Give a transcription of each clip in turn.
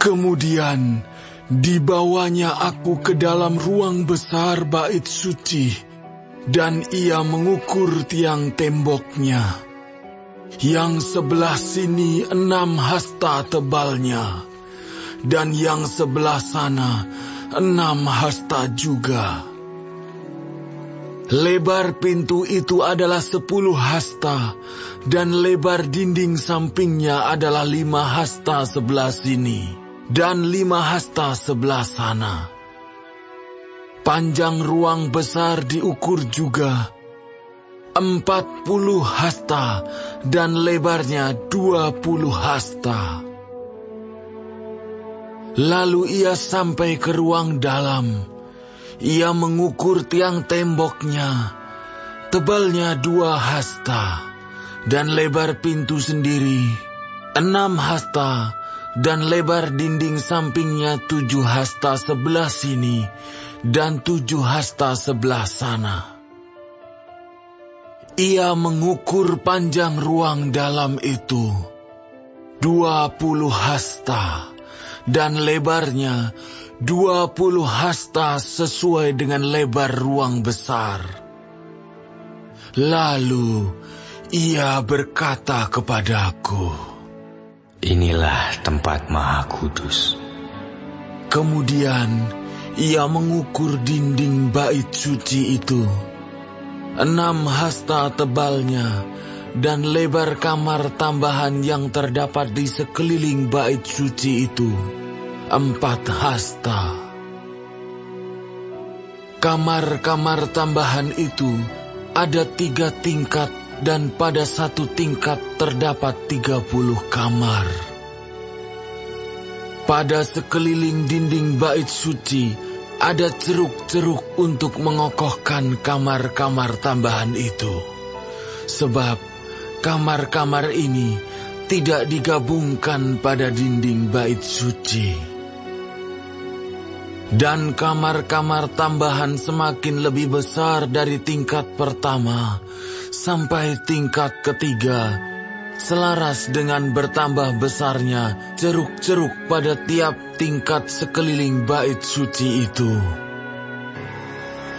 Kemudian dibawanya aku ke dalam ruang besar bait suci, dan ia mengukur tiang temboknya. Yang sebelah sini 6 hasta tebalnya, dan yang sebelah sana 6 hasta juga. Lebar pintu itu adalah 10 hasta, dan lebar dinding sampingnya adalah 5 hasta sebelah sini, dan 5 hasta sebelah sana. Panjang ruang besar diukur juga 40 hasta, dan lebarnya 20 hasta. Lalu ia sampai ke ruang dalam. Ia mengukur tiang temboknya, tebalnya 2 hasta, dan lebar pintu sendiri 6 hasta, dan lebar dinding sampingnya 7 hasta sebelah sini, dan 7 hasta sebelah sana. Ia mengukur panjang ruang dalam itu 20 hasta, dan lebarnya 20 hasta sesuai dengan lebar ruang besar. Lalu ia berkata kepadaku, "Inilah tempat Maha Kudus." Kemudian ia mengukur dinding bait suci itu 6 hasta tebalnya, dan lebar kamar tambahan yang terdapat di sekeliling bait suci itu 4 hasta. Kamar-kamar tambahan itu ada 3 tingkat, dan pada satu tingkat terdapat 30 kamar. Pada sekeliling dinding bait suci ada ceruk-ceruk untuk mengokohkan kamar-kamar tambahan itu, sebab kamar-kamar ini tidak digabungkan pada dinding bait suci. Dan kamar-kamar tambahan semakin lebih besar dari tingkat pertama sampai tingkat ketiga, selaras dengan bertambah besarnya ceruk-ceruk pada tiap tingkat sekeliling bait suci itu.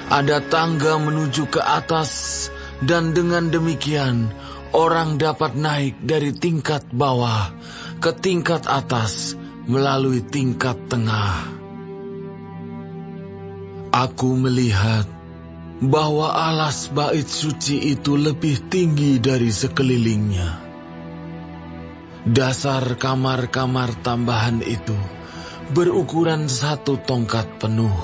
Ada tangga menuju ke atas, dan dengan demikian orang dapat naik dari tingkat bawah ke tingkat atas melalui tingkat tengah. Aku melihat bahwa alas bait suci itu lebih tinggi dari sekelilingnya. Dasar kamar-kamar tambahan itu berukuran 1 tongkat penuh,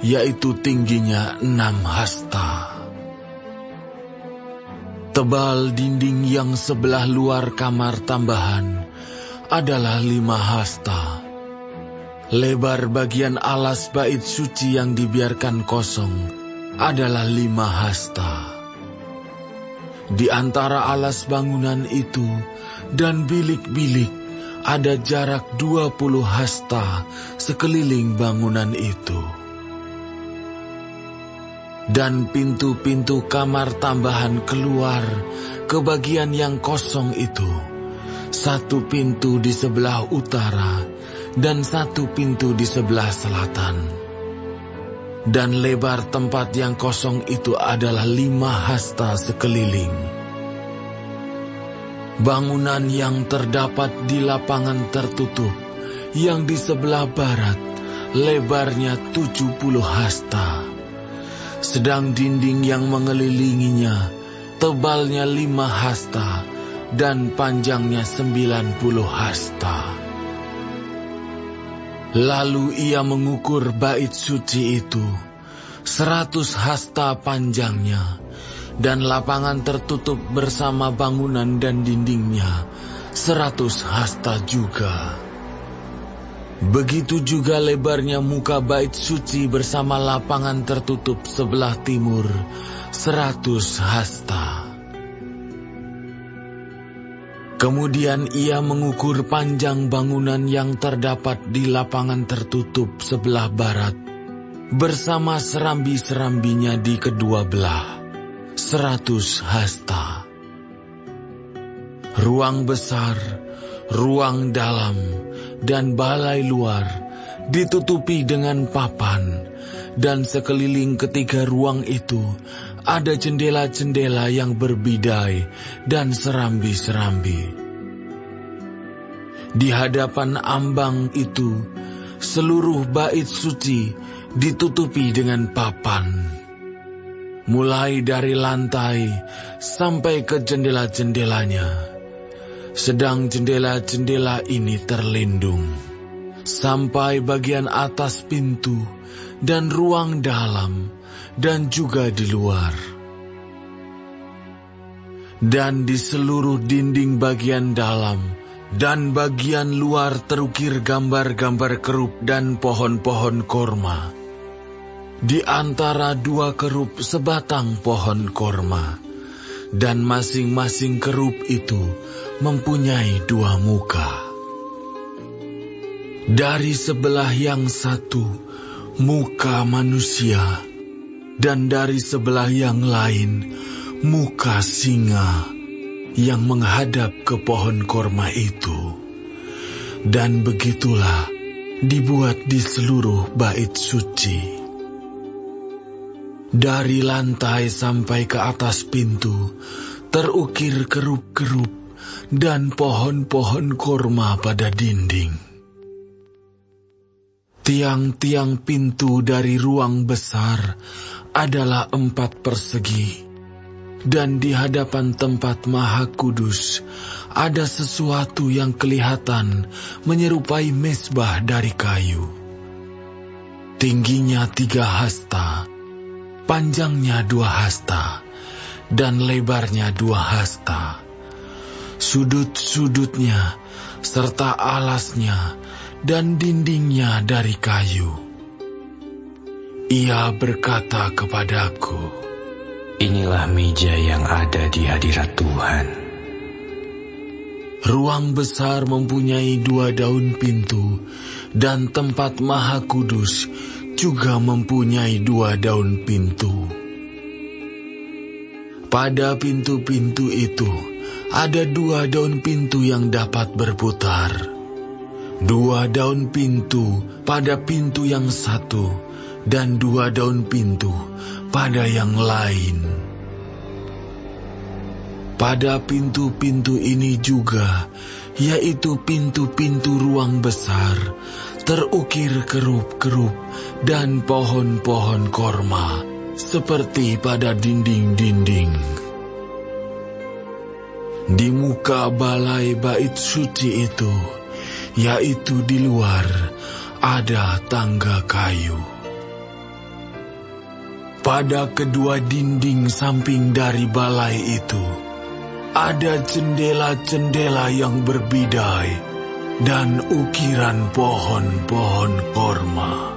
yaitu tingginya 6 hasta. Tebal dinding yang sebelah luar kamar tambahan adalah 5 hasta. Lebar bagian alas bait suci yang dibiarkan kosong adalah 5 hasta. Di antara alas bangunan itu dan bilik-bilik ada jarak 20 hasta sekeliling bangunan itu. Dan pintu-pintu kamar tambahan keluar ke bagian yang kosong itu, 1 pintu di sebelah utara dan 1 pintu di sebelah selatan. Dan lebar tempat yang kosong itu adalah 5 hasta sekeliling. Bangunan yang terdapat di lapangan tertutup yang di sebelah barat lebarnya 70 hasta. Sedang dinding yang mengelilinginya tebalnya 5 hasta dan panjangnya 90 hasta. Lalu ia mengukur bait suci itu 100 hasta panjangnya, dan lapangan tertutup bersama bangunan dan dindingnya 100 hasta juga. Begitu juga lebarnya muka bait suci bersama lapangan tertutup sebelah timur 100 hasta. Kemudian ia mengukur panjang bangunan yang terdapat di lapangan tertutup sebelah barat bersama serambi-serambinya di kedua belah, 100 hasta. Ruang besar, ruang dalam, dan balai luar ditutupi dengan papan, dan sekeliling ketiga ruang itu ada jendela-jendela yang berbidai dan serambi-serambi. Di hadapan ambang itu, seluruh bait suci ditutupi dengan papan, mulai dari lantai sampai ke jendela-jendelanya. Sedang jendela-jendela ini terlindung sampai bagian atas pintu dan ruang dalam dan juga di luar. Dan di seluruh dinding bagian dalam dan bagian luar terukir gambar-gambar kerup dan pohon-pohon korma. Di antara dua kerup sebatang pohon korma, dan masing-masing kerup itu mempunyai dua muka. Dari sebelah yang satu, muka manusia, dan dari sebelah yang lain, muka singa yang menghadap ke pohon korma itu. Dan begitulah dibuat di seluruh bait suci. Dari lantai sampai ke atas pintu, terukir kerup-kerup dan pohon-pohon korma pada dinding. Tiang-tiang pintu dari ruang besar adalah 4 persegi, dan di hadapan tempat Maha Kudus ada sesuatu yang kelihatan menyerupai mezbah dari kayu. Tingginya 3 hasta, panjangnya 2 hasta, dan lebarnya 2 hasta. Sudut-sudutnya serta alasnya dan dindingnya dari kayu. Ia berkata kepadaku, "Inilah meja yang ada di hadirat Tuhan." Ruang besar mempunyai 2 daun pintu, dan tempat Maha Kudus juga mempunyai 2 daun pintu. Pada pintu-pintu itu ada 2 daun pintu yang dapat berputar. 2 daun pintu pada pintu yang satu, dan 2 daun pintu pada yang lain. Pada pintu-pintu ini juga, yaitu pintu-pintu ruang besar, terukir kerup-kerup dan pohon-pohon korma, seperti pada dinding-dinding. Di muka balai bait suci itu, yaitu di luar, ada tangga kayu. Pada kedua dinding samping dari balai itu, ada jendela-jendela yang berbidai dan ukiran pohon-pohon korma.